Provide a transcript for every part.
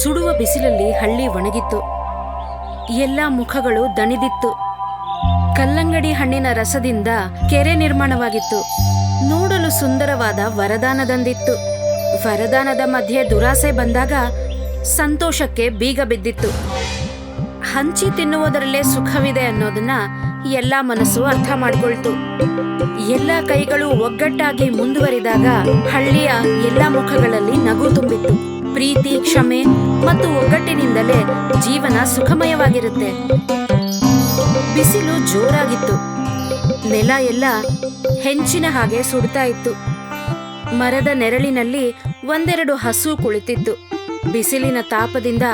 ಸುಡುವ ಬಿಸಿಲಲ್ಲಿ ಹಳ್ಳಿ ಒಣಗಿತ್ತು. ಎಲ್ಲ ಮುಖಗಳು ದಣಿದಿತ್ತು. ಕಲ್ಲಂಗಡಿ ಹಣ್ಣಿನ ರಸದಿಂದ ಕೆರೆ ನಿರ್ಮಾಣವಾಗಿತ್ತು. ನೋಡಲು ಸುಂದರವಾದ ವರದಾನದಂದಿತ್ತು. ವರದಾನದ ಮಧ್ಯೆ ದುರಾಸೆ ಬಂದಾಗ ಸಂತೋಷಕ್ಕೆ ಬೀಗ ಬಿದ್ದಿತ್ತು. ಹಂಚಿ ತಿನ್ನುವುದರಲ್ಲೇ ಸುಖವಿದೆ ಅನ್ನೋದನ್ನ ಎಲ್ಲ ಮನಸ್ಸು ಅರ್ಥ ಮಾಡ್ಕೊಳ್ತು. ಎಲ್ಲ ಕೈಗಳು ಒಗ್ಗಟ್ಟಾಗಿ ಮುಂದುವರಿದಾಗ ಹಳ್ಳಿಯ ಎಲ್ಲ ಮುಖಗಳಲ್ಲಿ ನಗು ತುಂಬಿತ್ತು. ಪ್ರೀತಿ, ಕ್ಷಮೆ ಮತ್ತು ಒಗ್ಗಟ್ಟಿನಿಂದಲೇ ಜೀವನ ಸುಖಮಯವಾಗಿರುತ್ತೆ. ಬಿಸಿಲು ಜೋರಾಗಿತ್ತು. ನೆಲ ಎಲ್ಲ ಹೆಂಚಿನ ಹಾಗೆ ಸುಡ್ತಾ ಇತ್ತು. ಮರದ ನೆರಳಿನಲ್ಲಿ ಒಂದೆರಡು ಹಸು ಕುಳಿತಿತ್ತು. ಬಿಸಿಲಿನ ತಾಪದಿಂದ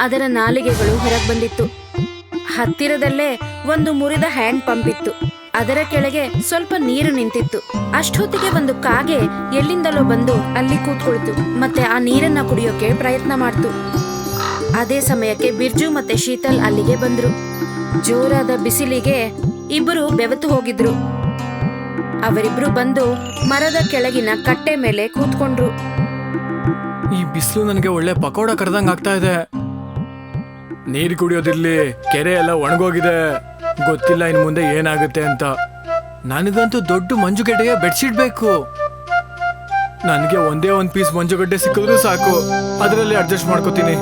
ಅದರ ನಾಲಿಗೆಗಳು ಹೊರಗೆ ಬಂದಿತ್ತು. ಹತ್ತಿರದಲ್ಲೇ ಒಂದು ಮುರಿದ ಹ್ಯಾಂಡ್ ಪಂಪ್ ಇತ್ತು. ಅದರ ಕೆಳಗೆ ಸ್ವಲ್ಪ ನೀರು ನಿಂತಿತ್ತು. ಅಷ್ಟೊತ್ತಿಗೆ ಒಂದು ಕಾಗೆ ಎಲ್ಲಿಂದಲೋ ಬಂದು ಅಲ್ಲಿ ಕೂತ್ಕೊಳ್ತು ಮತ್ತೆ ಆ ನೀರನ್ನ ಕುಡಿಯೋಕೆ ಪ್ರಯತ್ನ ಮಾಡ್ತು. ಅದೇ ಸಮಯಕ್ಕೆ ಬಿರ್ಜು ಮತ್ತೆ ಶೀತಲ್ ಅಲ್ಲಿಗೆ ಬಂದ್ರು. ಜೋರಾದ ಬಿಸಿಲಿಗೆ ಇಬ್ಬರು ಬೆವತು ಹೋಗಿದ್ರು. ಅವರಿಬ್ರು ಬಂದು ಮರದ ಕೆಳಗಿನ ಕಟ್ಟೆ ಮೇಲೆ ಕೂತ್ಕೊಂಡ್ರು. ಈ ಬಿಸಿಲು ನನಗೆ ಒಳ್ಳೆ ಪಕೋಡ ಕರೆದಂಗ್ ಆಗ್ತಾ ಇದೆ. ನೀರು ಕುಡಿಯೋದಿರ್ಲಿ, ಕೆರೆ ಎಲ್ಲ ಒಣಗೋಗಿದೆ. ಗೊತ್ತಿಲ್ಲ ಇನ್ ಮುಂದೆ ಏನಾಗುತ್ತೆ ಅಂತ. ನನಗಂತೂ ದೊಡ್ಡ ಮಂಜುಗಡ್ಡೆಗೆ ಬೆಡ್ಶೀಟ್ ಬೇಕು. ನನಗೆ ಒಂದೇ ಒಂದ್ ಪೀಸ್ ಮಂಜುಗಡ್ಡೆ ಸಿಕ್ಕಿದ್ರು ಸಾಕು, ಅದರಲ್ಲಿ ಅಡ್ಜಸ್ಟ್ ಮಾಡ್ಕೋತೀನಿ.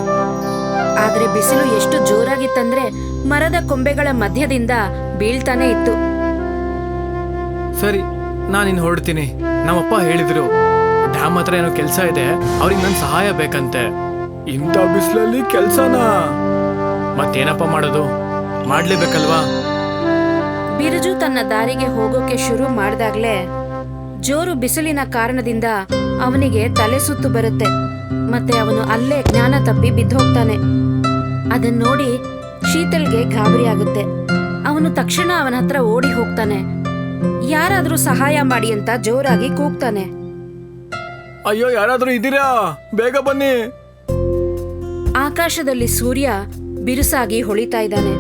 ಆದ್ರೆ ಬಿಸಿಲು ಎಷ್ಟು ಜೋರಾಗಿತ್ತಂದ್ರೆ ಮರದ ಕೊಂಬೆಗಳ ಮಧ್ಯದಿಂದ ಬೀಳ್ತಾನೆ ಇತ್ತು. ಸರಿ, ನಾನಿನ್ ಹೊರಡ್ತೀನಿ. ನಮ್ಮಪ್ಪ ಹೇಳಿದ್ರು ಡ್ಯಾಮ್ ಹತ್ರ ಏನೋ ಕೆಲ್ಸ ಇದೆ, ಅವ್ರಿಗೆ ನನ್ ಸಹಾಯ ಬೇಕಂತೆ. ಇಂಥ ಬಿಸಿಲಲ್ಲಿ ಕೆಲ್ಸನಾ? ಮತ್ತೇನಪ್ಪ ಮಾಡೋದು, ಮಾಡ್ಲೇಬೇಕಲ್ವಾ? ಬಿರುಜು ತನ್ನ ದಾರಿಗೆ ಹೋಗೋಕೆ ಶುರು ಮಾಡ್ದಾಗ್ಲೇ ಜೋರು ಬಿಸಿಲಿನ ಕಾರಣದಿಂದ ಅವನಿಗೆ ತಲೆ ಸುತ್ತು ಬರುತ್ತೆ. ಮತ್ತೆ ಅವನು ಅಲ್ಲೇ ಜ್ಞಾನ ತಪ್ಪಿ ಬಿದ್ದೋಗ್ತಾನೆ. ಅದನ್ನ ನೋಡಿ ಶೀತಲ್ಗೆ ಗಾಬರಿ ಆಗುತ್ತೆ. ಅವನು ತಕ್ಷಣ ಅವನ ಹತ್ರ ಓಡಿ ಹೋಗ್ತಾನೆ. ಯಾರಾದ್ರೂ ಸಹಾಯ ಮಾಡಿ ಅಂತ ಜೋರಾಗಿ ಕೂಗ್ತಾನೆ. ಅಯ್ಯೋ, ಯಾರಾದ್ರೂ ಇದ್ದೀರಾ? ಬೇಗ ಬನ್ನಿ. ಆಕಾಶದಲ್ಲಿ ಸೂರ್ಯ ಬಿರುಸಾಗಿ ಹೊಳಿತಾ ಇದ್ದಾನೆ.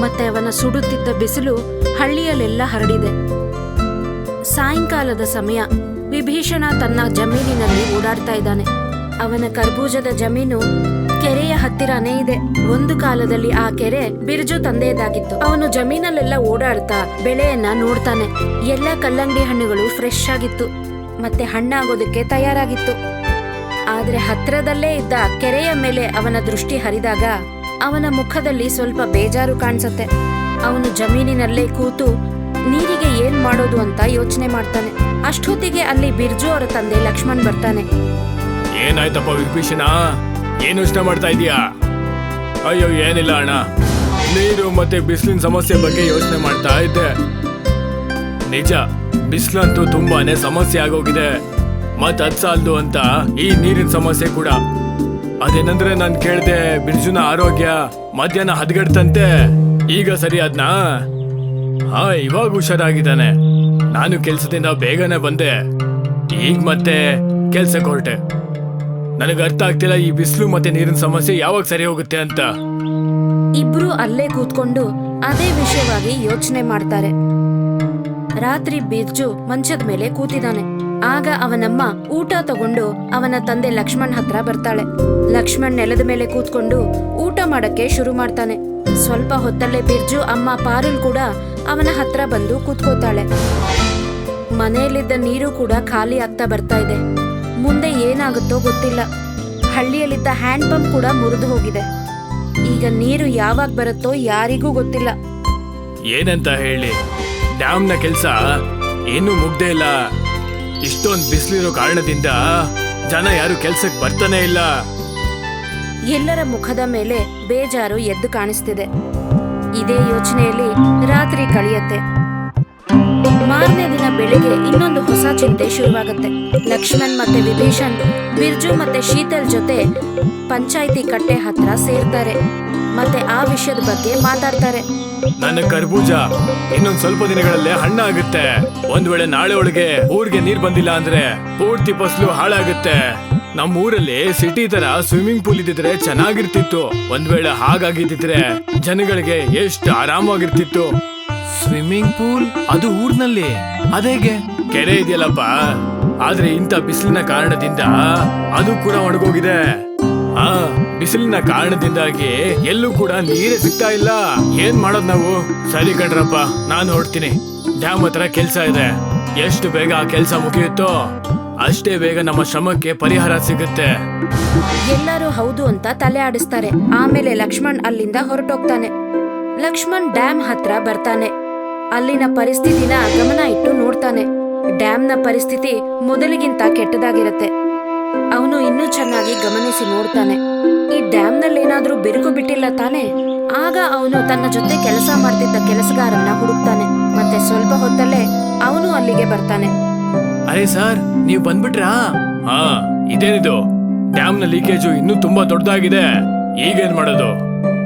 ಮತ್ತೆ ಅವನ ಸುಡುತ್ತಿದ್ದ ಬಿಸಿಲು ಹಳ್ಳಿಯಲ್ಲೆಲ್ಲ ಹರಡಿದೆ. ಸಾಯಂಕಾಲದ ಸಮಯ. ವಿಭೀಷಣ ತನ್ನ ಜಮೀನಿನಲ್ಲಿ ಓಡಾಡ್ತಾ ಇದ್ದಾನೆ. ಅವನ ಕರ್ಬೂಜದ ಜಮೀನು ಕೆರೆಯ ಹತ್ತಿರನೇ ಇದೆ. ಒಂದು ಕಾಲದಲ್ಲಿ ಆ ಕೆರೆ ಬಿರ್ಜು ತಂದೆಯದಾಗಿತ್ತು. ಅವನು ಜಮೀನಲ್ಲೆಲ್ಲ ಓಡಾಡ್ತಾ ಬೆಳೆಯನ್ನ ನೋಡ್ತಾನೆ. ಎಲ್ಲ ಕಲ್ಲಂಗಡಿ ಹಣ್ಣುಗಳು ಫ್ರೆಶ್ ಆಗಿತ್ತು ಮತ್ತೆ ಹಣ್ಣಾಗೋದಕ್ಕೆ ತಯಾರಾಗಿತ್ತು. ಆದ್ರೆ ಹತ್ರದಲ್ಲೇ ಇದ್ದ ಕೆರೆಯ ಮೇಲೆ ಅವನ ದೃಷ್ಟಿ ಹರಿದಾಗ ಅವನ ಮುಖದಲ್ಲಿ ಸ್ವಲ್ಪ ಬೇಜಾರು ಕಾಣಿಸುತ್ತೆ. ಅವನು ಜಮೀನಿನಲ್ಲೇ ಕೂತು ನೀರಿಗೆ ಏನ್ ಮಾಡೋದು ಅಂತ ಯೋಚನೆ ಮಾಡ್ತಾನೆ. ಅಷ್ಟೊತ್ತಿಗೆ ಅಲ್ಲಿ ಬಿರ್ಜು ಅವರ ತಂದೆ ಲಕ್ಷ್ಮಣ್ ಬರ್ತಾನೆ. ಏನಾಯ್ತಪ್ಪ ವಿಭೀಷಣ, ಏನು ಯೋಚನೆ ಮಾಡ್ತಾ ಇದೀಯಾ? ಅಯ್ಯೋ, ಏನಿಲ್ಲ ಅಣ್ಣ, ನೀರು ಮತ್ತೆ ಬಿಸಿಲಿನ ಸಮಸ್ಯೆ ಬಗ್ಗೆ ಯೋಚನೆ ಮಾಡ್ತಾ ಇದ್ದೆ. ನಿಜ, ಬಿಸಿಲಂತೂ ತುಂಬಾನೇ ಸಮಸ್ಯೆ ಆಗೋಗಿದೆ. ಮತ್ ಅದ್ ಸಾಲ್ದು ಅಂತ ಈ ನೀರಿನ ಸಮಸ್ಯೆ ಕೂಡ. ಅದೇನಂದ್ರೆ ನಾನ್ ಕೇಳ್ದೆ, ಬಿರ್ಜುನ ಆರೋಗ್ಯ ಮಧ್ಯಾಹ್ನ ಹದಗೆಡ್ತಂತೆ. ಈಗ ಸರಿ ಅದ್ನಾ? ಹಾ, ಇವಾಗ ಹುಷಾರಾಗಿದ್ದಾನೆ. ನಾನು ಕೆಲ್ಸದಿಂದ ಬೇಗನೆ ಬಂದೆ. ಈಗ ಮತ್ತೆ ಕೆಲ್ಸಕ್ಕೆ ಹೊರಟೆ. ನನಗೆ ಅರ್ಥ ಆಗ್ತಿಲ್ಲ ಈ ಬಿಸಿಲು ಮತ್ತೆ ನೀರಿನ ಸಮಸ್ಯೆ ಯಾವಾಗ ಸರಿ ಹೋಗುತ್ತೆ ಅಂತ. ಇಬ್ರು ಅಲ್ಲೇ ಕೂತ್ಕೊಂಡು ಅದೇ ವಿಷಯವಾಗಿ ಯೋಚನೆ ಮಾಡ್ತಾರೆ. ರಾತ್ರಿ ಬಿರ್ಜು ಮಂಚದ ಮೇಲೆ ಕೂತಿದ್ದಾನೆ. ಆಗ ಅವನಮ್ಮ ಊಟ ತಗೊಂಡು ಅವನ ತಂದೆ ಲಕ್ಷ್ಮಣ್ ಹತ್ರ ಬರ್ತಾಳೆ. ಲಕ್ಷ್ಮಣ್ ನೆಲದ ಮೇಲೆ ಕೂತ್ಕೊಂಡು ಊಟ ಮಾಡಕ್ಕೆ ಶುರು ಮಾಡ್ತಾನೆ. ಸ್ವಲ್ಪ ಹೊತ್ತಲ್ಲೇ ಬಿರ್ಜು ಅಮ್ಮ ಪಾರುಲ್ ಕೂಡ ಅವನ ಹತ್ರ ಬಂದು ಕೂತ್ಕೋತಾಳೆ. ಮನೆಯಲ್ಲಿದ್ದ ನೀರು ಕೂಡ ಖಾಲಿ ಆಗ್ತಾ ಬರ್ತಾ ಇದೆ. ಮುಂದೆ ಏನಾಗುತ್ತೋ ಗೊತ್ತಿಲ್ಲ. ಹಳ್ಳಿಯಲ್ಲಿದ್ದ ಹ್ಯಾಂಡ್ ಪಂಪ್ ಕೂಡ ಮುರಿದು ಹೋಗಿದೆ. ಈಗ ನೀರು ಯಾವಾಗ ಬರುತ್ತೋ ಯಾರಿಗೂ ಗೊತ್ತಿಲ್ಲ. ಏನಂತ ಹೇಳಿ, ಡ್ಯಾಮ್ನ ಕೆಲ್ಸ ಏನೂ ಮುಗ್ದೇ ಇಲ್ಲ. ಇಷ್ಟೊಂದು ಬಿಸಿಲಿರೋ ಕಾರಣದಿಂದ ಜನ ಯಾರು ಕೆಲ್ಸಕ್ಕೆ ಬರ್ತಾನೆ ಇಲ್ಲ. ಎಲ್ಲರ ಮುಖದ ಮೇಲೆ ಬೇಜಾರು ಎದ್ದು ಕಾಣಿಸ್ತಿದೆ. ಇದೇ ಯೋಚನೆಯಲ್ಲಿ ರಾತ್ರಿ ಕಳೆಯುತ್ತೆ. ಮಾರನೇ ದಿನ ಬೆಳಿಗ್ಗೆ ಇನ್ನೊಂದು ಹೊಸ ಚಿಂತೆ ಶುರುವಾಗುತ್ತೆ. ಲಕ್ಷ್ಮಣ್ ಮತ್ತೆ ವಿಭೀಷಣ್ ಬಿರ್ಜು ಮತ್ತೆ ಶೀತಲ್ ಜೊತೆ ಪಂಚಾಯಿತಿ ಕಟ್ಟೆ ಹತ್ರ ಸೇರ್ತಾರೆ ಮತ್ತೆ ಆ ವಿಷಯದ ಬಗ್ಗೆ ಮಾತಾಡ್ತಾರೆ. ನನ್ನ ಕರ್ಬೂಜ ಇನ್ನೊಂದ್ ಸ್ವಲ್ಪ ದಿನಗಳಲ್ಲೇ ಹಣ್ಣಾಗುತ್ತೆ. ಒಂದ್ ವೇಳೆ ನಾಳೆ ಒಳಗೆ ಊರಿಗೆ ನೀರ್ ಬಂದಿಲ್ಲ ಅಂದ್ರೆ ಪೂರ್ತಿ ಫಸಲು ಹಾಳಾಗುತ್ತೆ. ನಮ್ಮ ಊರಲ್ಲಿ ಸಿಟಿ ತರ ಸ್ವಿಮ್ಮಿಂಗ್ ಪೂಲ್ ಇದ್ದಿದ್ರೆ ಚೆನ್ನಾಗಿರ್ತಿತ್ತು. ಒಂದ್ ವೇಳೆ ಹಾಗಾಗಿದ್ದಿದ್ರೆ ಜನಗಳಿಗೆ ಎಷ್ಟು ಆರಾಮಾಗಿರ್ತಿತ್ತು. ಸ್ವಿಮ್ಮಿಂಗ್ ಪೂಲ್ ಅದು ಊರ್ನಲ್ಲಿ ಅದೇಗೆ? ಕೆರೆ ಇದೆಯಲ್ಲಪ್ಪ, ಆದ್ರೆ ಇಂಥ ಬಿಸಿಲಿನ ಕಾರಣದಿಂದ ಅದು ಕೂಡ ಒಣಗೋಗಿದೆ. ಬಿಸಿಲಿನ ಕಾರಣದಿಂದಾಗಿ ಎಲ್ಲೂ ಕೂಡ ನೀರೇ ಸಿಗ್ತಾ ಇಲ್ಲ. ಏನ್ ಮಾಡೋದ್ ನಾವು? ಸರಿ ಕಣ್ರಪ್ಪ, ನಾನು ಹೊರಡ್ತೀನಿ. ಡ್ಯಾಮ್ ಹತ್ರ ಕೆಲ್ಸ ಇದೆ. ಎಷ್ಟು ಬೇಗ ಆ ಕೆಲ್ಸ ಮುಗಿಯುತ್ತೋ ಅಷ್ಟೇ ಬೇಗ ನಮ್ಮ ಶ್ರಮಕ್ಕೆ ಪರಿಹಾರ ಸಿಗುತ್ತೆ. ಎಲ್ಲರೂ ಹೌದು ಅಂತ ತಲೆ ಆಡಿಸ್ತಾರೆ. ಆಮೇಲೆ ಲಕ್ಷ್ಮಣ್ ಅಲ್ಲಿಂದ ಹೊರಟೋಗ್ತಾನೆ. ಲಕ್ಷ್ಮಣ್ ಡ್ಯಾಮ್ ಹತ್ರ ಬರ್ತಾನೆ. ಅಲ್ಲಿನ ಪರಿಸ್ಥಿತಿನ ಗಮನ ಇಟ್ಟು ನೋಡ್ತಾನೆ. ಡ್ಯಾಮ್ನ ಪರಿಸ್ಥಿತಿ ಮೊದಲಿಗಿಂತ ಕೆಟ್ಟದಾಗಿರುತ್ತೆ. ಅವನು ಇನ್ನೂ ಚೆನ್ನಾಗಿ ಗಮನಿಸಿ ನೋಡ್ತಾನೆ. ಈ ಡ್ಯಾಮ್ನಲ್ಲಿ ಏನಾದ್ರೂ ಬಿರುಕು ಬಿಟ್ಟಿಲ್ಲ ತಾನೆ? ಆಗ ಅವನು ತನ್ನ ಜೊತೆ ಕೆಲಸ ಮಾಡ್ತಿದ್ದ ಕೆಲಸಗಾರನ್ನ ಹುಡುಕ್ತಾನೆ. ಮತ್ತೆ ಸ್ವಲ್ಪ ಹೊತ್ತಲ್ಲೇ ಅವನು ಅಲ್ಲಿಗೆ ಬರ್ತಾನೆ. ಅರೆ ಸರ್, ನೀವ್ ಬಂದ್ಬಿಟ್ರಾ? ಹಾ, ಇದೇನಿದು? ಡ್ಯಾಮ್ ನ ಲೀಕೇಜು ಇನ್ನೂ ತುಂಬಾ ದೊಡ್ಡದಾಗಿದೆ. ಈಗೇನ್ ಮಾಡೋದು?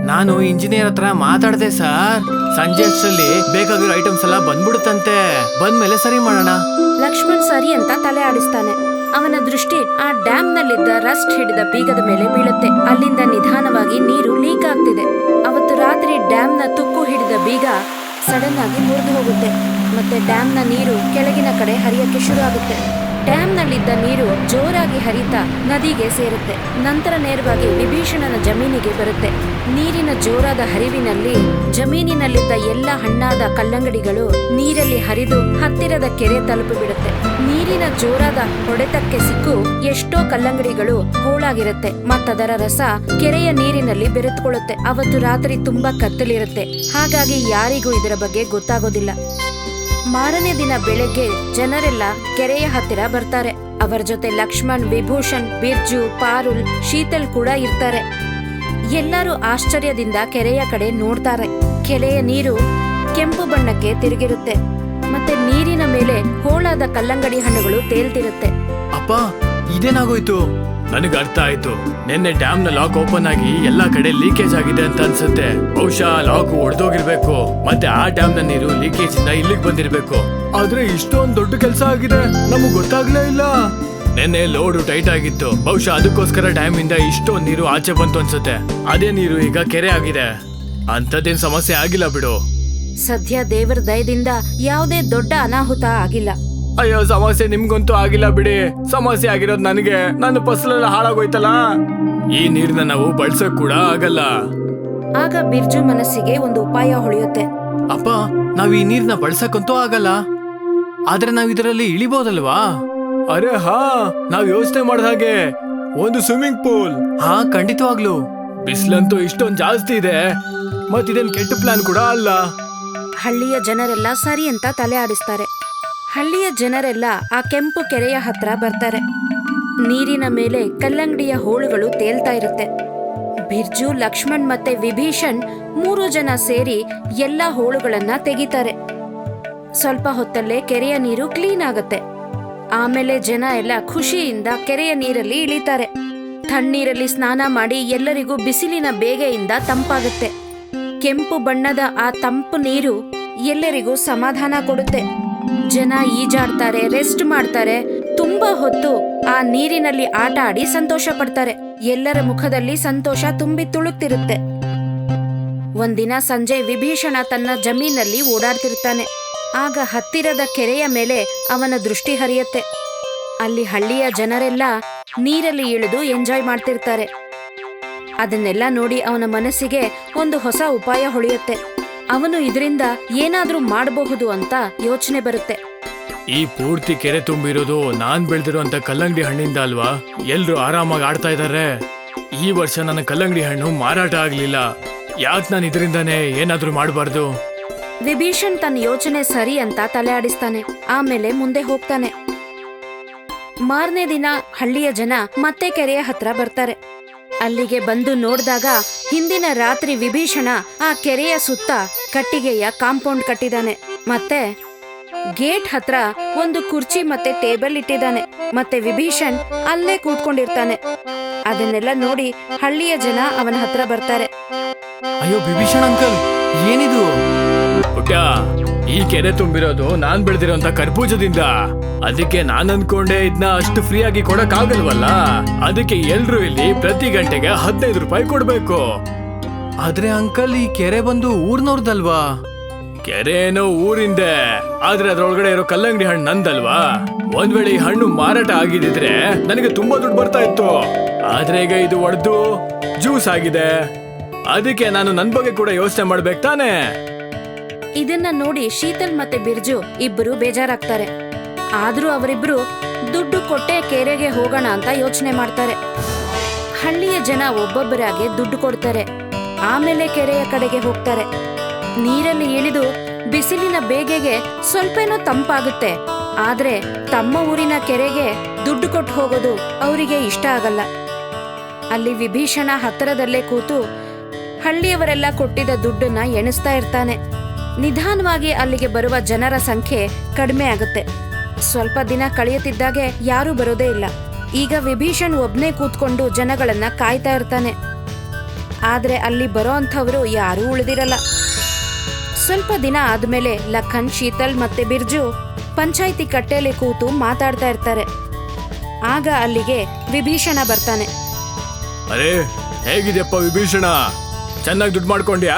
ನಾನು ಇಂಜಿನಿಯರ್ ಹತ್ರ ಮಾತಾಡ್ದೆ ಸರ್. ಸಂಜೆ ಅಷ್ಟರಲ್ಲಿ ಬೇಕಾಗಿರೋ ಐಟಮ್ಸ್ ಎಲ್ಲ ಬಂದ್ಬಿಡುತ್ತಂತೆ. ಬಂದ್ಮೇಲೆ ಸರಿ ಮಾಡೋಣ. ಲಕ್ಷ್ಮಣ್ ಸರಿ ಅಂತ ತಲೆ ಆಡಿಸ್ತಾನೆ. ಅವನ ದೃಷ್ಟಿ ಆ ಡ್ಯಾಮ್ ನಲ್ಲಿದ್ದ ರಸ್ಟ್ ಹಿಡಿದ ಬೀಗದ ಮೇಲೆ ಬೀಳುತ್ತೆ. ಅಲ್ಲಿಂದ ನಿಧಾನವಾಗಿ ನೀರು ಲೀಕ್ ಆಗ್ತಿದೆ. ಅವತ್ತು ರಾತ್ರಿ ಡ್ಯಾಮ್ ನ ತುಕ್ಕು ಹಿಡಿದ ಬೀಗ ಸಡನ್ ಆಗಿ ಮುರಿದು ಹೋಗುತ್ತೆ. ಮತ್ತೆ ಡ್ಯಾಮ್ ನ ನೀರು ಕೆಳಗಿನ ಕಡೆ ಹರಿಯಕ್ಕೆ ಶುರು ಆಗುತ್ತೆ. ಡ್ಯಾಮ್ ನಲ್ಲಿದ್ದ ನೀರು ಜೋರಾಗಿ ಹರಿತಾ ನದಿಗೆ ಸೇರುತ್ತೆ. ನಂತರ ನೇರವಾಗಿ ವಿಭೀಷಣನ ಜಮೀನಿಗೆ ಬರುತ್ತೆ. ನೀರಿನ ಜೋರಾದ ಹರಿವಿನಲ್ಲಿ ಜಮೀನಿನಲ್ಲಿದ್ದ ಎಲ್ಲ ಹಣ್ಣಾದ ಕಲ್ಲಂಗಡಿಗಳು ನೀರಲ್ಲಿ ಹರಿದು ಹತ್ತಿರದ ಕೆರೆ ತಲುಪಿ ಬಿಡುತ್ತೆ. ನೀರಿನ ಜೋರಾದ ಹೊಡೆತಕ್ಕೆ ಸಿಕ್ಕು ಎಷ್ಟೋ ಕಲ್ಲಂಗಡಿಗಳು ಹೋಳಾಗಿರುತ್ತೆ. ಮತ್ತದರ ರಸ ಕೆರೆಯ ನೀರಿನಲ್ಲಿ ಬೆರೆತುಕೊಳ್ಳುತ್ತೆ. ಅವತ್ತು ರಾತ್ರಿ ತುಂಬಾ ಕತ್ತಲಿರುತ್ತೆ. ಹಾಗಾಗಿ ಯಾರಿಗೂ ಇದರ ಬಗ್ಗೆ ಗೊತ್ತಾಗೋದಿಲ್ಲ. ಮಾರನೇ ದಿನ ಬೆಳಗ್ಗೆ ಜನರೆಲ್ಲ ಕೆರೆಯ ಹತ್ತಿರ ಬರ್ತಾರೆ. ಅವರ ಜೊತೆ ಲಕ್ಷ್ಮಣ್, ವಿಭೂಷಣ್, ಬಿರ್ಜು, ಪಾರುಲ್, ಶೀತಲ್ ಕೂಡ ಇರ್ತಾರೆ. ಎಲ್ಲರೂ ಆಶ್ಚರ್ಯದಿಂದ ಕೆರೆಯ ಕಡೆ ನೋಡ್ತಾರೆ. ಕೆರೆಯ ನೀರು ಕೆಂಪು ಬಣ್ಣಕ್ಕೆ ತಿರುಗಿರುತ್ತೆ. ಮತ್ತೆ ನೀರಿನ ಮೇಲೆ ಹೋಳಾದ ಕಲ್ಲಂಗಡಿ ಹಣ್ಣುಗಳು ತೇಲ್ತಿರುತ್ತೆ. ಅಪ್ಪ, ಇದೇನಾಗೋಯ್ತು? ನನಗೆ ಅರ್ಥ ಆಯ್ತು. ನಿನ್ನೆ ಡ್ಯಾಮ್ ನ ಲಾಕ್ ಓಪನ್ ಆಗಿ ಎಲ್ಲಾ ಕಡೆ ಲೀಕೇಜ್ ಆಗಿದೆ ಅಂತ ಅನ್ಸುತ್ತೆ. ಬಹುಶಃ ಲಾಕ್ ಒಡೆದೋಗಿರ್ಬೇಕು. ಮತ್ತೆ ಆ ಡ್ಯಾಮ್ ನ ನೀರು ಲೀಕೇಜ್ ಇಂದ ಇಲ್ಲಿಗೆ ಬಂದಿರ್ಬೇಕು. ಆದ್ರೆ ಇಷ್ಟೊಂದು ದೊಡ್ಡ ಕೆಲಸ ಆಗಿದೆ, ನಮಗ್ ಗೊತ್ತಾಗ್ಲೇ ಇಲ್ಲ. ನಿನ್ನೆ ಲೋಡು ಟೈಟ್ ಆಗಿತ್ತು. ಬಹುಶಃ ಅದಕ್ಕೋಸ್ಕರ ಡ್ಯಾಮ್ ಇಂದ ಇಷ್ಟೊಂದು ನೀರು ಆಚೆ ಬಂತು ಅನ್ಸುತ್ತೆ. ಅದೇ ನೀರು ಈಗ ಕೆರೆ ಆಗಿದೆ. ಅಂತದೇನ್ ಸಮಸ್ಯೆ ಆಗಿಲ್ಲ ಬಿಡು. ಸದ್ಯ ದೇವರ ದಯದಿಂದ ಯಾವುದೇ ದೊಡ್ಡ ಅನಾಹುತ ಆಗಿಲ್ಲ. ಅಯ್ಯೋ, ಸಮಸ್ಯೆ ನಿಮ್ಗಂತೂ ಆಗಿಲ್ಲ ಬಿಡಿ. ಸಮಸ್ಯೆ ಆಗಿರೋದು ನನಗೆ. ನನ್ನ ಫಸಲೆಲ್ಲ ಹಾಳಾಗೋಯ್ತಲ್ಲ. ಈ ನೀರ್ನ ನಾವು ಬಳಸಕ್ ಕೂಡ ಆಗಲ್ಲ. ಆಗ ಬಿರ್ಜು ಮನಸ್ಸಿಗೆ ಒಂದು ಉಪಾಯ ಹೊಳೆಯುತ್ತೆ. ಅಪ್ಪ, ನಾವ್ ಈ ನೀರ್ನ ಬಳಸಕ್ಕಂತೂ ಆಗಲ್ಲ. ಆದ್ರೆ ನಾವ್ ಇದರಲ್ಲಿ ಇಳಿಬಹುದಲ್ವಾ? ಅರೆ ಹಾ, ನಾವ್ ಯೋಚನೆ ಮಾಡ್ದ ಹಾಗೆ ಒಂದು ಸ್ವಿಮ್ಮಿಂಗ್ ಪೂಲ್. ಹಾ, ಖಂಡಿತವಾಗ್ಲು. ಬಿಸಿಲಂತೂ ಇಷ್ಟೊಂದ್ ಜಾಸ್ತಿ ಇದೆ. ಮತ್ತಿದೇನ್ ಕೆಟ್ಟ ಪ್ಲಾನ್ ಕೂಡ ಅಲ್ಲ. ಹಳ್ಳಿಯ ಜನರೆಲ್ಲ ಸರಿ ಅಂತ ತಲೆ ಆಡಿಸ್ತಾರೆ. ಹಳ್ಳಿಯ ಜನರೆಲ್ಲ ಆ ಕೆಂಪು ಕೆರೆಯ ಹತ್ರ ಬರ್ತಾರೆ. ನೀರಿನ ಮೇಲೆ ಕಲ್ಲಂಗಡಿಯ ಹೋಳುಗಳು ತೇಲ್ತಾ ಇರುತ್ತೆ. ಬಿರ್ಜು, ಲಕ್ಷ್ಮಣ್ ಮತ್ತೆ ವಿಭೀಷಣ್ 3 ಜನ ಸೇರಿ ಎಲ್ಲಾ ಹೋಳುಗಳನ್ನ ತೆಗಿತಾರೆ. ಸ್ವಲ್ಪ ಹೊತ್ತಲ್ಲೇ ಕೆರೆಯ ನೀರು ಕ್ಲೀನ್ ಆಗತ್ತೆ. ಆಮೇಲೆ ಜನ ಎಲ್ಲ ಖುಷಿಯಿಂದ ಕೆರೆಯ ನೀರಲ್ಲಿ ಇಳಿತಾರೆ. ತಣ್ಣೀರಲ್ಲಿ ಸ್ನಾನ ಮಾಡಿ ಎಲ್ಲರಿಗೂ ಬಿಸಿಲಿನ ಬೇಗೆಯಿಂದ ತಂಪಾಗುತ್ತೆ. ಕೆಂಪು ಬಣ್ಣದ ಆ ತಂಪು ನೀರು ಎಲ್ಲರಿಗೂ ಸಮಾಧಾನ ಕೊಡುತ್ತೆ. ಜನ ಈಜಾಡ್ತಾರೆ, ರೆಸ್ಟ್ ಮಾಡ್ತಾರೆ. ತುಂಬಾ ಹೊತ್ತು ಆ ನೀರಿನಲ್ಲಿ ಆಟ ಆಡಿ ಸಂತೋಷ ಪಡ್ತಾರೆ. ಎಲ್ಲರ ಮುಖದಲ್ಲಿ ಸಂತೋಷ ತುಂಬಿ ತುಳುಕ್ತಿರುತ್ತೆ. ಒಂದಿನ ಸಂಜೆ ವಿಭೀಷಣ ತನ್ನ ಜಮೀನಲ್ಲಿ ಓಡಾಡ್ತಿರ್ತಾನೆ. ಆಗ ಹತ್ತಿರದ ಕೆರೆಯ ಮೇಲೆ ಅವನ ದೃಷ್ಟಿ ಹರಿಯುತ್ತೆ. ಅಲ್ಲಿ ಹಳ್ಳಿಯ ಜನರೆಲ್ಲ ನೀರಲ್ಲಿ ಇಳಿದು ಎಂಜಾಯ್ ಮಾಡ್ತಿರ್ತಾರೆ. ಅದನ್ನೆಲ್ಲ ನೋಡಿ ಅವನ ಮನಸ್ಸಿಗೆ ಒಂದು ಹೊಸ ಉಪಾಯ ಹೊಳೆಯುತ್ತೆ. ಅವನು ಇದರಿಂದ ಏನಾದ್ರೂ ಮಾಡಬಹುದು ಅಂತ ಯೋಚನೆ ಬರುತ್ತೆ. ಈ ಪೂರ್ತಿ ಕೆರೆ ತುಂಬಿರೋದು ನಾನ್ ಬೆಳೆದಿರುವಂತ ಕಲ್ಲಂಗಡಿ ಹಣ್ಣಿಂದ ಅಲ್ವಾ? ಎಲ್ರು ಆರಾಮಾಗಿ ಆಡ್ತಾ ಇದ್ದಾರೆ. ಈ ವರ್ಷ ನನ್ನ ಕಲ್ಲಂಗಡಿ ಹಣ್ಣು ಮಾರಾಟ ಆಗ್ಲಿಲ್ಲ. ಯಾಕೆ ನಾನು ಇದರಿಂದಾನೇ ಏನಾದ್ರೂ ಮಾಡಬಾರ್ದು? ವಿಭೀಷಣ್ ತನ್ನ ಯೋಚನೆ ಸರಿ ಅಂತ ತಲೆ ಆಡಿಸ್ತಾನೆ. ಆಮೇಲೆ ಮುಂದೆ ಹೋಗ್ತಾನೆ. ಮಾರನೇ ದಿನ ಹಳ್ಳಿಯ ಜನ ಮತ್ತೆ ಕೆರೆಯ ಹತ್ರ ಬರ್ತಾರೆ. ಅಲ್ಲಿಗೆ ಬಂದು ನೋಡಿದಾಗ ಹಿಂದಿನ ರಾತ್ರಿ ವಿಭೀಷಣ ಆ ಕೆರೆಯ ಸುತ್ತ ಕಟ್ಟಿಗೆಯ ಕಾಂಪೌಂಡ್ ಕಟ್ಟಿದಾನೆ. ಮತ್ತೆ ಗೇಟ್ ಹತ್ರ ಒಂದು ಕುರ್ಚಿ ಮತ್ತೆ ಟೇಬಲ್ ಇಟ್ಟಿದ್ದಾನೆ. ಮತ್ತೆ ವಿಭೀಷಣ್ ಅಲ್ಲೇ ಕೂತ್ಕೊಂಡಿರ್ತಾನೆ. ಅದನ್ನೆಲ್ಲ ನೋಡಿ ಹಳ್ಳಿಯ ಜನ ಅವನ ಹತ್ರ ಬರ್ತಾರೆ. ಅಯ್ಯೋ ವಿಭೀಷಣ್ ಅಂಕಲ್, ಏನಿದು? ಪುಟ್ಟ, ಈ ಕೆರೆ ತುಂಬಿರೋದು ನಾನ್ ಬೆಳೆದಿರೋಂತ ಕರ್ಬೂಜದಿಂದ. ಅದಕ್ಕೆ ನಾನ್ ಅನ್ಕೊಂಡೆ ಇದನ್ನ ಅಷ್ಟು ಫ್ರೀ ಆಗಿ ಕೊಡಕ್ ಆಗಲ್ವಲ್ಲ. ಅದಕ್ಕೆ ಎಲ್ರು ಇಲ್ಲಿ ಪ್ರತಿ ಗಂಟೆಗೆ 15 ರೂಪಾಯಿ ಕೊಡ್ಬೇಕು. ಆದ್ರೆ ಅಂಕಲ್, ಈ ಕೆರೆ ಬಂದು ಊರ್ನವ್ರದಲ್ವಾ? ಕೆರೆ ಏನೋ ಊರಿಂದೆ, ಆದ್ರೆ ಅದ್ರೊಳಗಡೆ ಇರೋ ಕಲ್ಲಂಗಡಿ ಹಣ್ಣು ನಂದಲ್ವಾ? ಒಂದ್ ವೇಳೆ ಈ ಹಣ್ಣು ಮಾರಾಟ ಆಗಿದ್ರೆ ನನಗೆ ತುಂಬಾ ದುಡ್ಡು ಬರ್ತಾ ಇತ್ತು. ಆದ್ರೆ ಈಗ ಇದು ಒಡೆದು ಜ್ಯೂಸ್ ಆಗಿದೆ, ಅದಕ್ಕೆ ನಾನು ನನ್ ಬಗ್ಗೆ ಕೂಡ ಯೋಚನೆ ಮಾಡ್ಬೇಕು ತಾನೆ. ಇದನ್ನ ನೋಡಿ ಶೀತಲ್ ಮತ್ತೆ ಬಿರ್ಜು ಇಬ್ಬರು ಬೇಜಾರಾಗ್ತಾರೆ. ಆದ್ರೂ ಅವರಿಬ್ರು ದುಡ್ಡು ಕೊಟ್ಟೆ ಕೆರೆಗೆ ಹೋಗೋಣ ಅಂತ ಯೋಚನೆ ಮಾಡ್ತಾರೆ. ಹಳ್ಳಿಯ ಜನ ಒಬ್ಬೊಬ್ಬರಾಗೆ ದುಡ್ಡು ಕೊಡ್ತಾರೆ. ಆಮೇಲೆ ಕೆರೆಯ ಕಡೆಗೆ ಹೋಗ್ತಾರೆ. ನೀರಲ್ಲಿ ಇಳಿದು ಬಿಸಿಲಿನ ಬೇಗೆಗೆ ಸ್ವಲ್ಪನೋ ತಂಪಾಗುತ್ತೆ. ಆದ್ರೆ ತಮ್ಮ ಊರಿನ ಕೆರೆಗೆ ದುಡ್ಡು ಕೊಟ್ಟು ಹೋಗೋದು ಅವರಿಗೆ ಇಷ್ಟ ಆಗಲ್ಲ. ಅಲ್ಲಿ ವಿಭೀಷಣ ಹತ್ತಿರದಲ್ಲೇ ಕೂತು ಹಳ್ಳಿಯವರೆಲ್ಲ ಕೊಟ್ಟಿದ್ದ ದುಡ್ಡನ್ನ ಎಣಿಸ್ತಾ ಇರ್ತಾನೆ. ನಿಧಾನವಾಗಿ ಅಲ್ಲಿಗೆ ಬರುವ ಜನರ ಸಂಖ್ಯೆ ಕಡಿಮೆ ಆಗುತ್ತೆ. ಸ್ವಲ್ಪ ದಿನ ಕಳೆಯುತ್ತಿದ್ದಾಗೆ ಯಾರೂ ಬರೋದೇ ಇಲ್ಲ. ಈಗ ವಿಭೀಷಣ್ ಒಬ್ನೇ ಕೂತ್ಕೊಂಡು ಜನಗಳನ್ನ ಕಾಯ್ತಾ ಇರ್ತಾನೆ. ಆದ್ರೆ ಅಲ್ಲಿ ಬರೋ ಅಂಥವ್ರು ಯಾರೂ ಉಳಿದಿರಲ್ಲ. ಸ್ವಲ್ಪ ದಿನ ಆದ್ಮೇಲೆ ಲಖನ್, ಶೀತಲ್ ಮತ್ತೆ ಬಿರ್ಜು ಪಂಚಾಯ್ತಿ ಕಟ್ಟೆಯಲ್ಲಿ ಕೂತು ಮಾತಾಡ್ತಾ ಇರ್ತಾರೆ. ಆಗ ಅಲ್ಲಿಗೆ ವಿಭೀಷಣ ಬರ್ತಾನೆ. ಅರೇ, ಹೇಗಿದ್ಯಪ್ಪ ವಿಭೀಷಣ? ಚೆನ್ನಾಗಿ ದುಡ್ಡು ಮಾಡ್ಕೊಂಡ್ಯಾ?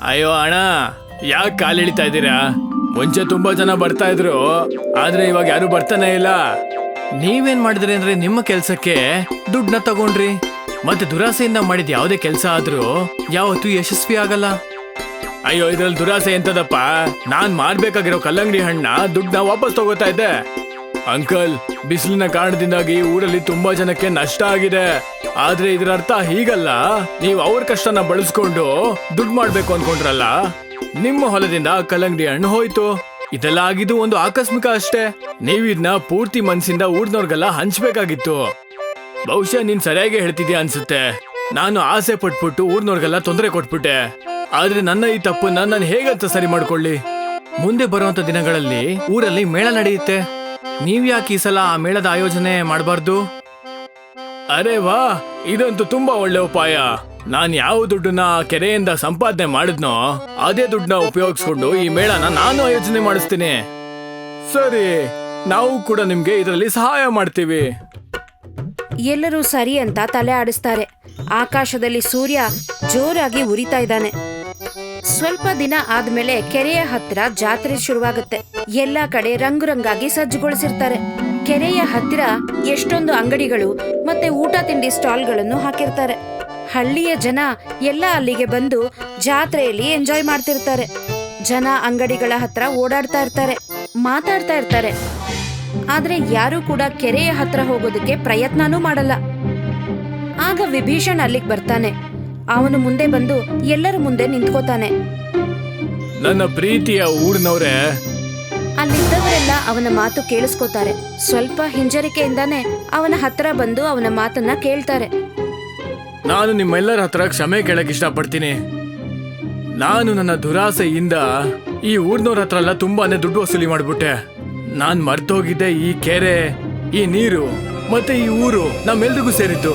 ಅಯ್ಯೋ ಅಣ್ಣ, ಯಾಕೆ ಕಾಲಿಳಿತಾ ಇದ್ದೀರಾ? ಮುಂಚೆ ತುಂಬಾ ಜನ ಬರ್ತಾ ಇದ್ರು, ಆದ್ರೆ ಇವಾಗ ಯಾರು ಬರ್ತಾನೆ ಇಲ್ಲ. ನೀವೇನ್ ಮಾಡಿದ್ರಿ ಅಂದ್ರೆ ನಿಮ್ಮ ಕೆಲ್ಸಕ್ಕೆ ದುಡ್ಡನ್ನ ತಗೊಂಡ್ರಿ. ಮತ್ತೆ ದುರಾಸೆಯಿಂದ ಮಾಡಿದ ಯಾವುದೇ ಕೆಲಸ ಆದ್ರೂ ಯಾವತ್ತೂ ಯಶಸ್ವಿ ಆಗಲ್ಲ. ಅಯ್ಯೋ, ಇದ್ರಲ್ಲಿ ದುರಾಸೆ ಎಂತದಪ್ಪ? ನಾನ್ ಮಾಡ್ಬೇಕಾಗಿರೋ ಕಲ್ಲಂಗಡಿ ಹಣ್ಣ ದುಡ್ಡನ್ನ ವಾಪಸ್ ತಗೋತಾ ಇದ್ದೆ. ಅಂಕಲ್, ಬಿಸಿಲಿನ ಕಾರಣದಿಂದಾಗಿ ಊರಲ್ಲಿ ತುಂಬಾ ಜನಕ್ಕೆ ನಷ್ಟ ಆಗಿದೆ. ಆದ್ರೆ ಇದರ ಅರ್ಥ ಹೀಗಲ್ಲ, ನೀವು ಅವ್ರ ಕಷ್ಟನ ಬಳಸ್ಕೊಂಡು ದುಡ್ಡು ಮಾಡ್ಬೇಕು ಅನ್ಕೊಂಡ್ರಲ್ಲ. ನಿಮ್ಮ ಹೊಲದಿಂದ ಕಲ್ಲಂಗಡಿ ಹಣ್ಣು ಹೋಯ್ತು. ಇದೆಲ್ಲ ಆಗಿದ್ದು ಒಂದು ಆಕಸ್ಮಿಕ ಅಷ್ಟೇ. ನೀವು ಇದನ್ನ ಪೂರ್ತಿ ಮನ್ಸಿಂದ ಊರ್ನವ್ರಿಗೆಲ್ಲ ಹಂಚ್ಬೇಕಾಗಿತ್ತು. ಬಹುಶಃ ನೀನ್ ಸರಿಯಾಗಿ ಹೇಳ್ತಿದ್ಯಾ ಅನ್ಸುತ್ತೆ. ನಾನು ಆಸೆ ಪಟ್ಬಿಟ್ಟು ಊರ್ನವ್ರಿಗೆಲ್ಲ ತೊಂದರೆ ಕೊಟ್ಬಿಟ್ಟೆ. ಆದ್ರೆ ನನ್ನ ಈ ತಪ್ಪನ್ನ ನಾನು ಹೇಗಂತ ಸರಿ ಮಾಡ್ಕೊಳ್ಳಿ? ಮುಂದೆ ಬರುವಂತ ದಿನಗಳಲ್ಲಿ ಊರಲ್ಲಿ ಮೇಳ ನಡೆಯುತ್ತೆ. ನೀವ್ ಯಾಕೆ ಈ ಸಲ ಆ ಮೇಳದ ಆಯೋಜನೆ ಮಾಡಬಾರ್ದು? ಅರೆ ವಾ, ಇದಂತೂ ತುಂಬಾ ಒಳ್ಳೆ ಉಪಾಯ. ನಾನ್ ಯಾವ ದುಡ್ಡನ್ನ ಕೆರೆಯಿಂದ ಸಂಪಾದನೆ ಮಾಡಿದ್ನೋ ಅದೇ ದುಡ್ಡನ್ನ ಉಪಯೋಗಿಸ್ಕೊಂಡು ಈ ಮೇಳನ ನಾನು ಆಯೋಜನೆ ಮಾಡಿಸ್ತೀನಿ. ಸರಿ, ನಾವು ಕೂಡ ನಿಮ್ಗೆ ಇದರಲ್ಲಿ ಸಹಾಯ ಮಾಡ್ತೀವಿ. ಎಲ್ಲರೂ ಸರಿ ಅಂತ ತಲೆ ಆಡಿಸ್ತಾರೆ. ಆಕಾಶದಲ್ಲಿ ಸೂರ್ಯ ಜೋರಾಗಿ ಉರಿತಾ ಇದ್ದಾನೆ. ಸ್ವಲ್ಪ ದಿನ ಆದ್ಮೇಲೆ ಕೆರೆಯ ಹತ್ತಿರ ಜಾತ್ರೆ ಶುರುವಾಗುತ್ತೆ. ಎಲ್ಲಾ ಕಡೆ ರಂಗುರಂಗಾಗಿ ಸಜ್ಜುಗೊಳಿಸಿರ್ತಾರೆ. ಕೆರೆಯ ಹತ್ತಿರ ಎಷ್ಟೊಂದು ಅಂಗಡಿಗಳು ಮತ್ತೆ ಊಟ ತಿಂಡಿ ಸ್ಟಾಲ್ಗಳನ್ನು ಹಾಕಿರ್ತಾರೆ. ಹಳ್ಳಿಯ ಜನ ಎಲ್ಲ ಅಲ್ಲಿಗೆ ಬಂದು ಜಾತ್ರೆಯಲ್ಲಿ ಎಂಜಾಯ್ ಮಾಡ್ತಿರ್ತಾರೆ. ಜನ ಅಂಗಡಿಗಳ ಹತ್ರ ಓಡಾಡ್ತಾ ಇರ್ತಾರೆ, ಮಾತಾಡ್ತಾ ಇರ್ತಾರೆ. ಆದ್ರೆ ಯಾರು ಕೂಡ ಕೆರೆಯ ಹತ್ರ ಹೋಗೋದಕ್ಕೆ ಪ್ರಯತ್ನನೂ ಮಾಡಲ್ಲ. ಆಗ ವಿಭೀಷಣ್ ಅಲ್ಲಿಗೆ ಬರ್ತಾನೆ. ಅವನು ಮುಂದೆ ಬಂದು ಎಲ್ಲರ ಮುಂದೆ ನಿಂತ್ಕೋತಾನೆ. ನನ್ನ ಪ್ರೀತಿಯ ಊರಿನವ್ರೆ, ಅಲ್ಲಿದ್ದವರೆಲ್ಲ ಅವನ ಮಾತು ಕೇಳಿಸ್ಕೋತಾರೆ. ಸ್ವಲ್ಪ ಹಿಂಜರಿಕೆಯಿಂದಾನೆ ಅವನ ಹತ್ರ ಬಂದು ಅವನ ಮಾತನ್ನ ಕೇಳ್ತಾರೆ. ನಾನು ನಿಮ್ಮೆಲ್ಲರ ಹತ್ರ ಕ್ಷಮೆ ಕೇಳಕ್ ಇಷ್ಟಪಡ್ತೀನಿ. ನಾನು ನನ್ನ ದುರಾಸೆಯಿಂದ ಈ ಊರ್ನವ್ರ ಹತ್ರ ಎಲ್ಲ ತುಂಬಾನೇ ದುಡ್ಡು ವಸೂಲಿ ಮಾಡ್ಬಿಟ್ಟೆ. ನಾನ್ ಮರ್ತೋಗಿದ್ದೆ ಈ ಕೆರೆ, ಈ ನೀರು ಮತ್ತೆ ಈ ಊರು ನಮ್ಮೆಲ್ರಿಗೂ ಸೇರಿದ್ದು.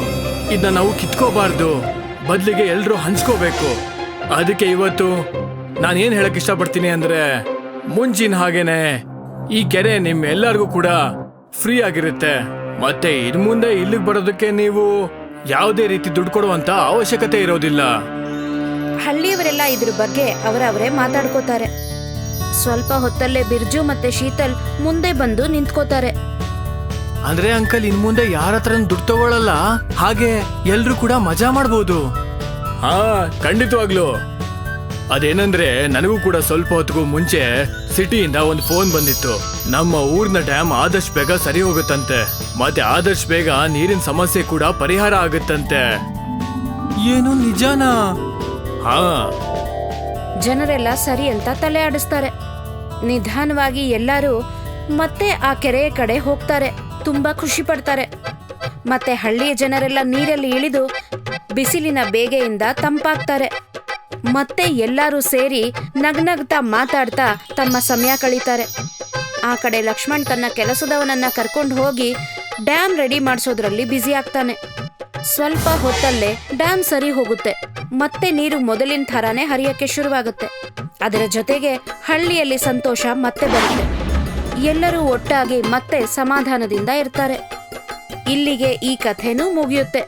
ಇದನ್ನ ನಾವು ಕಿತ್ಕೋಬಾರ್ದು, ಬದ್ಲಿಗೆ ಎಲ್ರೂ ಹಂಚ್ಕೋಬೇಕು. ಅದಕ್ಕೆ ಇವತ್ತು ನಾನೇನ್ ಹೇಳಕ್ ಇಷ್ಟಪಡ್ತೀನಿ ಅಂದ್ರೆ, ಮುಂಚಿನ ಹಾಗೇನೆ ಈ ಕೆರೆ ನಿಮ್ಮೆಲ್ಲರಿಗೂ ಕೂಡ ಫ್ರೀ ಆಗಿರುತ್ತೆ. ಮತ್ತೆ ಇನ್ ಮುಂದೆ ಇಲ್ಲಿಗೆ ಬರೋದಕ್ಕೆ ನೀವು ಯಾವುದೇ ರೀತಿ ದುಡ್ಡು ಕೊಡುವಂತ ಅವಶ್ಯಕತೆ ಇರೋದಿಲ್ಲ. ಹಳ್ಳಿಯವರೆಲ್ಲ ಇದ್ರ ಬಗ್ಗೆ ಅವರವರೇ ಮಾತಾಡ್ಕೋತಾರೆ. ಸ್ವಲ್ಪ ಹೊತ್ತಲ್ಲೇ ಬಿರ್ಜು ಮತ್ತೆ ಶೀತಲ್ ಮುಂದೆ ಬಂದು ನಿಂತ್ಕೋತಾರೆ. ಅಂದ್ರೆ ಅಂಕಲ್, ಇನ್ ಮುಂದೆ ಯಾರ ಹತ್ರ ದುಡ್ಡು ತಗೊಳ್ಳಲ್ಲ, ಹಾಗೆ ಎಲ್ರು ಕೂಡ ಮಜಾ ಮಾಡ್ಬೋದು. ಹಾ, ಖಂಡಿತವಾಗ್ಲು. ಅದೇನಂದ್ರೆ, ನನಗೂ ಕೂಡ ಸ್ವಲ್ಪ ಹೊತ್ತಿಗೂ ಮುಂಚೆ ಸಿಟಿಯಿಂದ ಒಂದು ಫೋನ್ ಬಂದಿತ್ತು. ನಮ್ಮ ಊರ್ನ ಡ್ಯಾಮ್ ಆದಷ್ಟು ಬೇಗ ಸರಿ ಹೋಗುತ್ತಂತೆ, ಮತ್ತೆ ಆದಷ್ಟು ಬೇಗ ನೀರಿನ ಸಮಸ್ಯೆ ಕೂಡ ಪರಿಹಾರ ಆಗುತ್ತಂತೆ. ಏನು ನಿಜಾನಾ? ಹಾ. ಜನರೆಲ್ಲ ಸರಿ ಅಂತ ತಲೆ ಆಡಿಸ್ತಾರೆ. ನಿಧಾನವಾಗಿ ಎಲ್ಲರೂ ಮತ್ತೆ ಆ ಕೆರೆಯ ಕಡೆ ಹೋಗ್ತಾರೆ. ತುಂಬಾ ಖುಷಿ ಪಡ್ತಾರೆ. ಮತ್ತೆ ಹಳ್ಳಿಯ ಜನರೆಲ್ಲ ನೀರಲ್ಲಿ ಇಳಿದು ಬಿಸಿಲಿನ ಬೇಗೆಯಿಂದ ತಂಪಾಗ್ತಾರೆ. ಮತ್ತೆ ಎಲ್ಲರೂ ಸೇರಿ ನಗ್ನಗ್ತಾ ಮಾತಾಡ್ತಾ ತಮ್ಮ ಸಮಯ ಕಳೀತಾರೆ. ಆ ಕಡೆ ಲಕ್ಷ್ಮಣ್ ತನ್ನ ಕೆಲಸದವನನ್ನ ಕರ್ಕೊಂಡು ಹೋಗಿ ಡ್ಯಾಮ್ ರೆಡಿ ಮಾಡಿಸೋದ್ರಲ್ಲಿ ಬ್ಯುಸಿ ಆಗ್ತಾನೆ. ಸ್ವಲ್ಪ ಹೊತ್ತಲ್ಲೇ ಡ್ಯಾಮ್ ಸರಿ ಹೋಗುತ್ತೆ. ಮತ್ತೆ ನೀರು ಮೊದಲಿನ ಥರಾನೇ ಹರಿಯಕ್ಕೆ ಶುರುವಾಗುತ್ತೆ. ಅದರ ಜೊತೆಗೆ ಹಳ್ಳಿಯಲ್ಲಿ ಸಂತೋಷ ಮತ್ತೆ ಬರುತ್ತೆ. ಎಲ್ಲರೂ ಒಟ್ಟಾಗಿ ಮತ್ತೆ ಸಮಾಧಾನದಿಂದ ಇರ್ತಾರೆ. ಇಲ್ಲಿಗೆ ಈ ಕಥೆನೂ ಮುಗಿಯುತ್ತೆ.